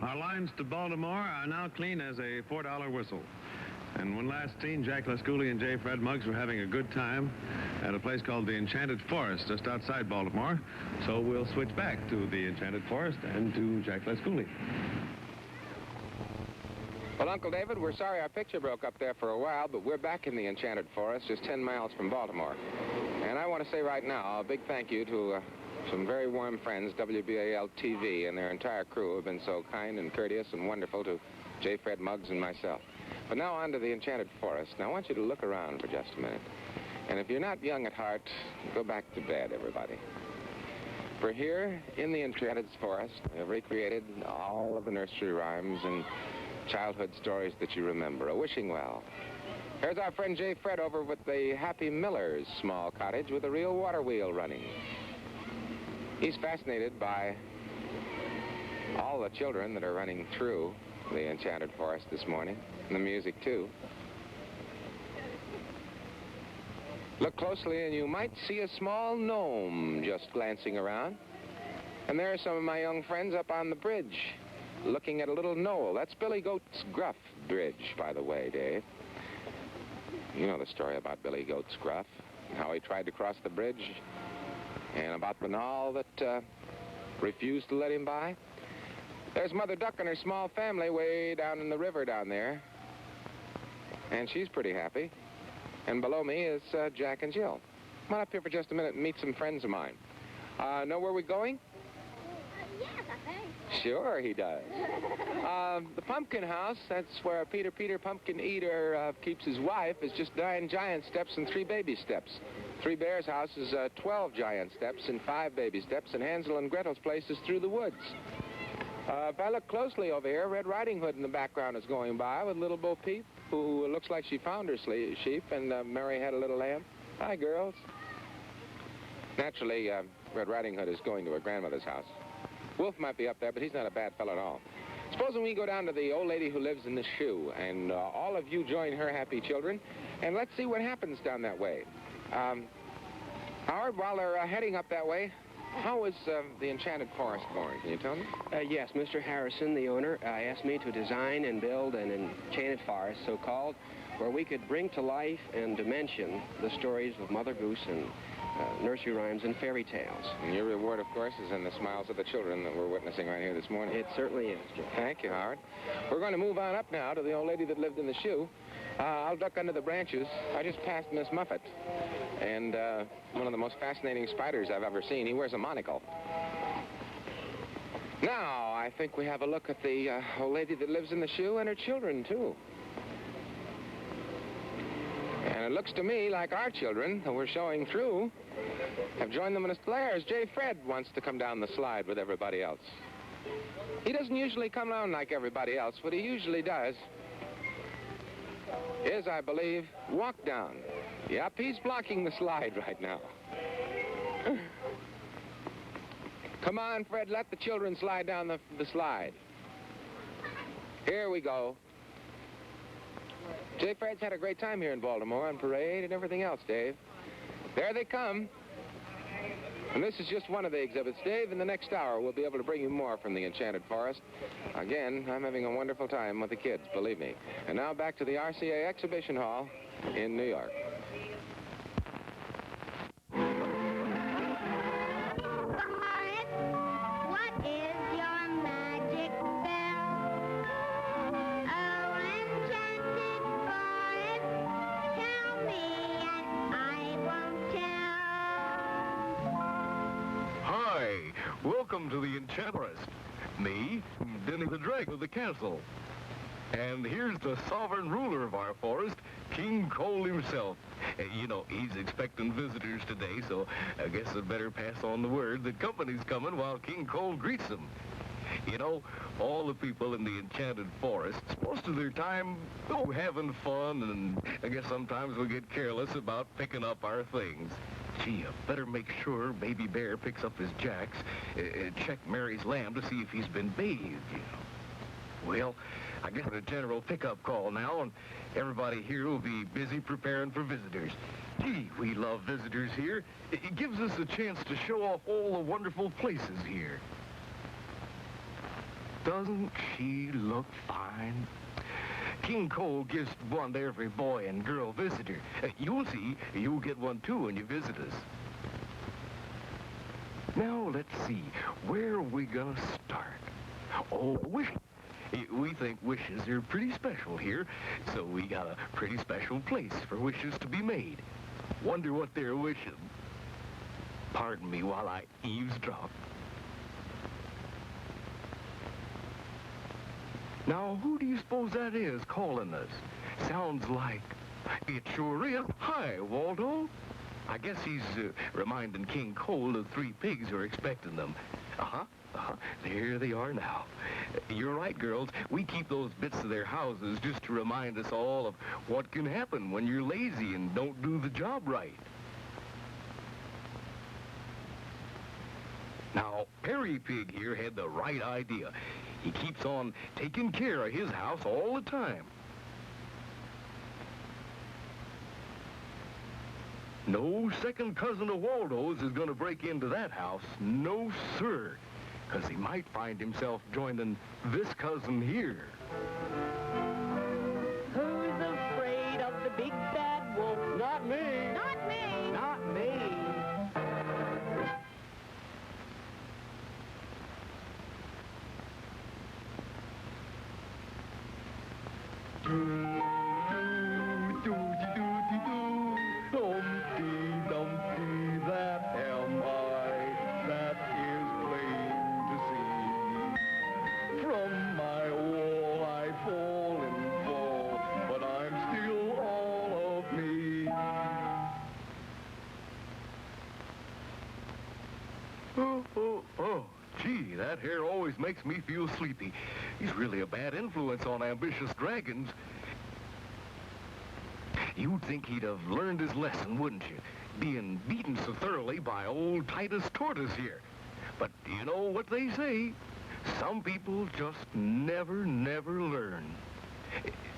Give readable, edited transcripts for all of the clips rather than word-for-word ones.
Our lines to Baltimore are now clean as a $4 whistle. And when last seen, Jack Lascouli and J. Fred Muggs were having a good time at a place called the Enchanted Forest just outside Baltimore. So we'll switch back to the Enchanted Forest and to Jack Lascouli. Well, Uncle David, we're sorry our picture broke up there for a while, but we're back in the Enchanted Forest, just 10 miles from Baltimore. And I want to say right now a big thank you to some very warm friends, WBAL-TV, and their entire crew have been so kind and courteous and wonderful to J. Fred Muggs and myself. But now on to the Enchanted Forest. Now I want you to look around for just a minute. And if you're not young at heart, go back to bed, everybody. For here in the Enchanted Forest, we have recreated all of the nursery rhymes and childhood stories that you remember. A wishing well. Here's our friend J. Fred over with the Happy Miller's small cottage with a real water wheel running. He's fascinated by all the children that are running through the Enchanted Forest this morning, and the music too. Look closely and you might see a small gnome just glancing around. And there are some of my young friends up on the bridge looking at a little knoll. That's Billy Goat's Gruff Bridge, by the way, Dave. You know the story about Billy Goat's Gruff, and how he tried to cross the bridge, and about the knoll that refused to let him by. There's Mother Duck and her small family way down in the river down there, and she's pretty happy. And below me is Jack and Jill. Come on up here for just a minute and meet some friends of mine. Know where we're going? Yes, I think. Sure, he does. The pumpkin house, that's where Peter Pumpkin Eater keeps his wife, is just 9 giant steps and 3 baby steps. 3 Bears' house is 12 giant steps and 5 baby steps, and Hansel and Gretel's place is through the woods. If I look closely over here, Red Riding Hood in the background is going by with Little Bo Peep, who looks like she found her sheep, and Mary had a little lamb. Hi, girls. Naturally, Red Riding Hood is going to her grandmother's house. Wolf might be up there, but he's not a bad fellow at all. Supposing we go down to the old lady who lives in the shoe, and all of you join her happy children, and let's see what happens down that way. Howard, while they're heading up that way, how is the Enchanted Forest going? Can you tell me? Yes, Mr. Harrison, the owner, asked me to design and build an enchanted forest, so-called, where we could bring to life and dimension the stories of Mother Goose and nursery rhymes and fairy tales. And your reward, of course, is in the smiles of the children that we're witnessing right here this morning. It certainly is, Jack. Thank you, Howard. We're going to move on up now to the old lady that lived in the shoe. I'll duck under the branches. I just passed Miss Muffet, and one of the most fascinating spiders I've ever seen. He wears a monocle. Now, I think we have a look at the old lady that lives in the shoe and her children, too. And it looks to me like our children that we're showing through have joined them in a flares. J. Fred wants to come down the slide with everybody else. He doesn't usually come down like everybody else. What he usually does is, I believe, walk down. Yep, he's blocking the slide right now. Come on, Fred, let the children slide down the slide. Here we go. J. Fred's had a great time here in Baltimore on parade and everything else, Dave. There they come. And this is just one of the exhibits, Dave. In the next hour, we'll be able to bring you more from the Enchanted Forest. Again, I'm having a wonderful time with the kids, believe me. And now back to the RCA Exhibition Hall in New York. Welcome to the Enchanted Forest. Me, Denny the Drake of the castle. And here's the sovereign ruler of our forest, King Cole himself. You know, he's expecting visitors today, so I guess I'd better pass on the word that company's coming while King Cole greets them. You know, all the people in the Enchanted Forest, most of their time, having fun, and I guess sometimes we get careless about picking up our things. Gee, I better make sure Baby Bear picks up his jacks, check Mary's lamb to see if he's been bathed, you know. Well, I guess a general pickup call now, and everybody here will be busy preparing for visitors. Gee, we love visitors here. It gives us a chance to show off all the wonderful places here. Doesn't she look fine? King Cole gives one to every boy and girl visitor. You'll see, you'll get one too when you visit us. Now, let's see, where are we gonna start? Oh, wishing. We think wishes are pretty special here, so we got a pretty special place for wishes to be made. Wonder what they're wishing. Pardon me while I eavesdrop. Now, who do you suppose that is calling us? Sounds like... It sure is. Hi, Waldo. I guess he's reminding King Cole the 3 pigs are expecting them. There they are now. You're right, girls. We keep those bits of their houses just to remind us all of what can happen when you're lazy and don't do the job right. Now, Perry Pig here had the right idea. He keeps on taking care of his house all the time. No second cousin of Waldo's is going to break into that house. No, sir. Because he might find himself joining this cousin here. Who's afraid of the big bad wolf? Not me. Not me. Not me. Dumpty, Dumpty, that am I, that is plain to see. From my wall I fall and fall, but I'm still all of me. Oh, gee, that hair always makes me feel sleepy. He's really a bad influence on ambitious dragons. You'd think he'd have learned his lesson, wouldn't you? Being beaten so thoroughly by old Titus Tortoise here. But you know what they say? Some people just never learn.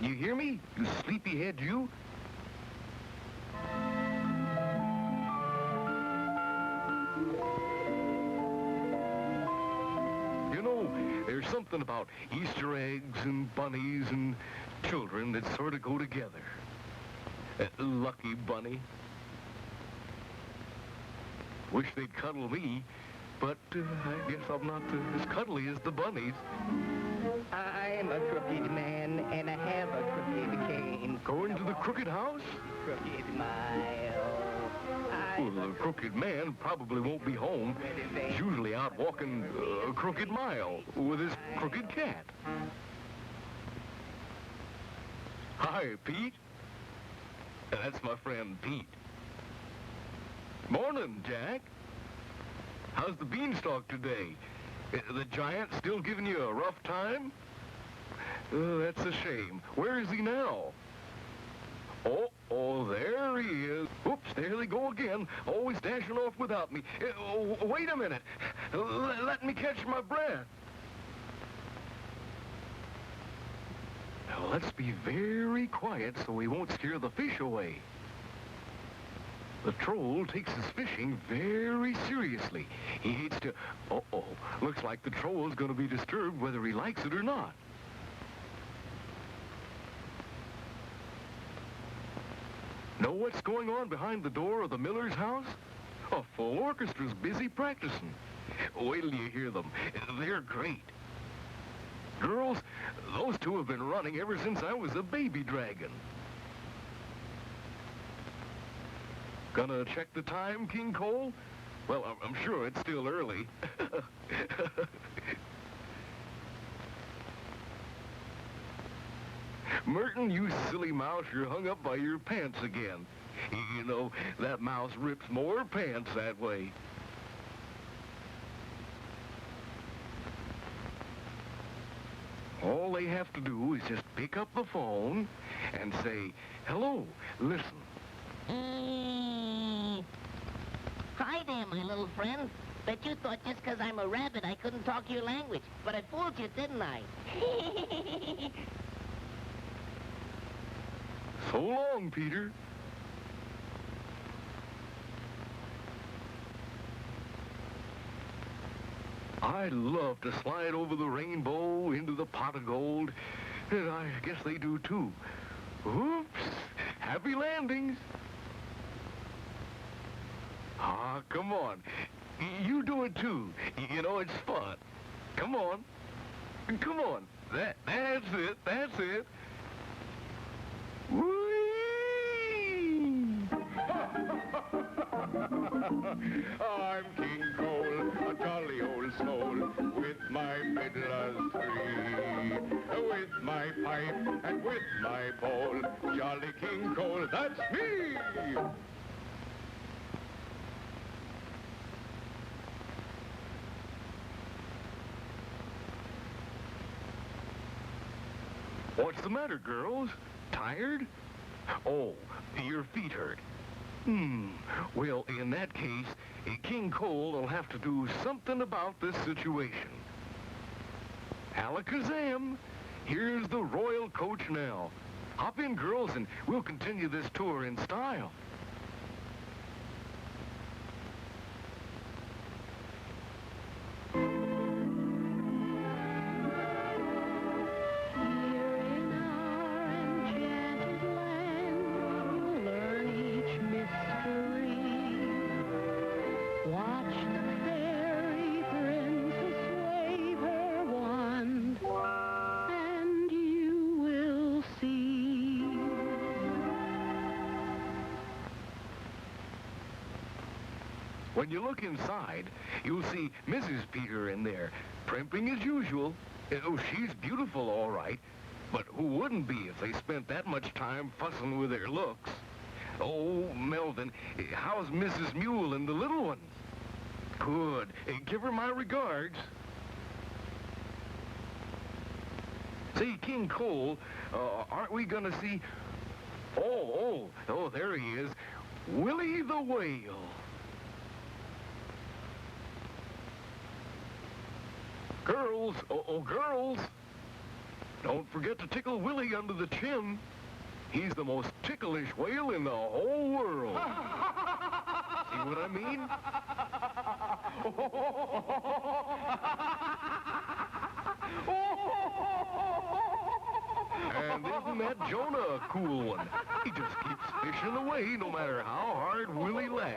You hear me, you sleepyhead, you? You know, there's something about Easter eggs and bunnies and children that sort of go together. Lucky bunny. Wish they'd cuddle me, but I guess I'm not as cuddly as the bunnies. I'm a crooked man, and I have a crooked cane. Going to the crooked house? Crooked mile. Well, the crooked man probably won't be home. He's usually out walking a crooked mile with his crooked cat. Hi, Pete. That's my friend Pete. Morning, Jack. How's the beanstalk today? The giant still giving you a rough time? That's a shame. Where is he now? Oh, there he is. Oops, there they go again. Always dashing off without me. Wait a minute. Let me catch my breath. Now, let's be very quiet so we won't scare the fish away. The troll takes his fishing very seriously. He hates to... Uh-oh. Looks like the troll's going to be disturbed whether he likes it or not. Know what's going on behind the door of the miller's house? A full orchestra's busy practicing. Wait till you hear them. They're great. Girls, those two have been running ever since I was a baby dragon. Gonna check the time, King Cole? Well, I'm sure it's still early. Merton, you silly mouse, you're hung up by your pants again. You know, that mouse rips more pants that way. All they have to do is just pick up the phone and say, hello, listen. Hi there, my little friend. Bet you thought just 'cause I'm a rabbit I couldn't talk your language. But I fooled you, didn't I? So long, Peter. I love to slide over the rainbow into the pot of gold, and I guess they do too. Oops! Happy landings! Ah, come on. You do it too. You know, it's fun. Come on. Come on. That's it. That's it. Whee! I'm King Cole, a jolly old soul, with my fiddlers three, with my pipe and with my bowl. Jolly King Cole, that's me! What's the matter, girls? Tired? Oh, your feet hurt. Well, in that case, King Cole will have to do something about this situation. Alakazam, here's the royal coach now. Hop in, girls, and we'll continue this tour in style. When you look inside, you'll see Mrs. Peter in there, primping as usual. Oh, she's beautiful, all right, but who wouldn't be if they spent that much time fussing with their looks? Oh, Melvin, how's Mrs. Mule and the little ones? Good. Give her my regards. Say, King Cole, aren't we gonna see... Oh, there he is. Willie the Whale. Girls, girls, don't forget to tickle Willie under the chin. He's the most ticklish whale in the whole world. See what I mean? And isn't that Jonah a cool one? He just keeps fishing away no matter how hard Willie laughs.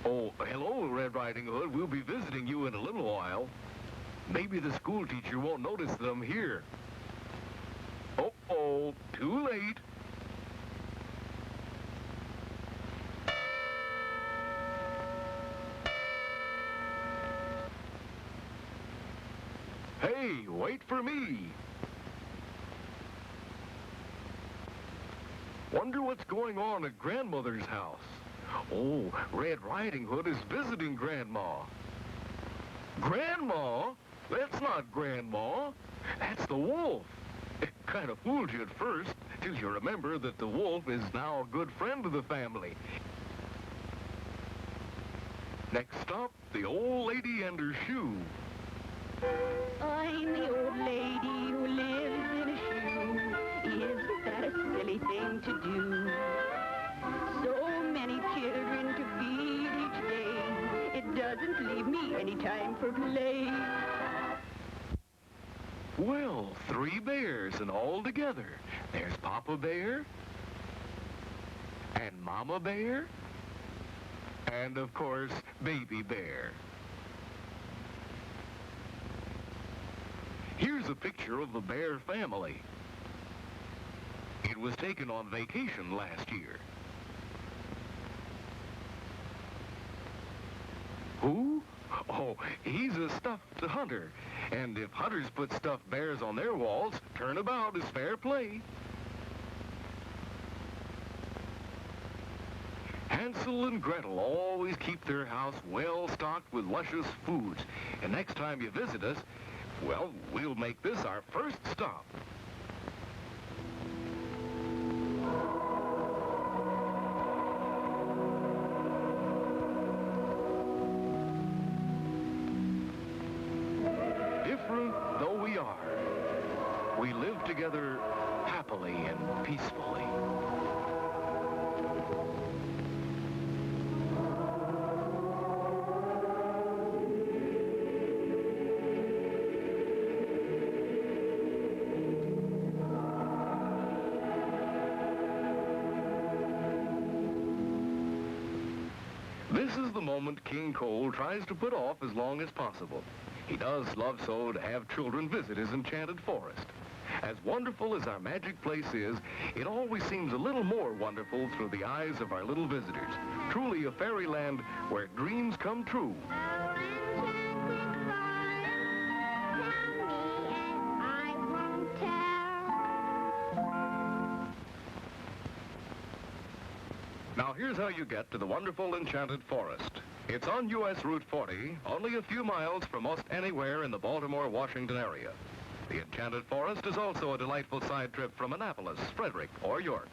Oh, hello, Red Riding Hood. We'll be visiting you in a little while. Maybe the school teacher won't notice that I'm here. Uh-oh, too late. Hey, wait for me. Wonder what's going on at Grandmother's house. Oh, Red Riding Hood is visiting Grandma. Grandma? That's not Grandma. That's the wolf. It kind of fooled you at first, till you remember that the wolf is now a good friend of the family. Next stop, the old lady and her shoe. I'm the old lady who lives in a shoe. Isn't that a silly thing to do? So many children to feed each day. It doesn't leave me any time for play. Well, 3 bears and all together. There's Papa Bear, and Mama Bear, and of course, Baby Bear. Here's a picture of the Bear family. It was taken on vacation last year. Who? Oh, he's a stuffed hunter. And if hunters put stuffed bears on their walls, turnabout is fair play. Hansel and Gretel always keep their house well stocked with luscious foods. And next time you visit us, well, we'll make this our first stop. Different though we are, we live together peacefully. This is the moment King Cole tries to put off as long as possible. He does love so to have children visit his enchanted forest. As wonderful as our magic place is, it always seems a little more wonderful through the eyes of our little visitors. Truly a fairyland where dreams come true. Now here's how you get to the wonderful Enchanted Forest. It's on U.S. Route 40, only a few miles from most anywhere in the Baltimore-Washington area. The Enchanted Forest is also a delightful side trip from Annapolis, Frederick, or York.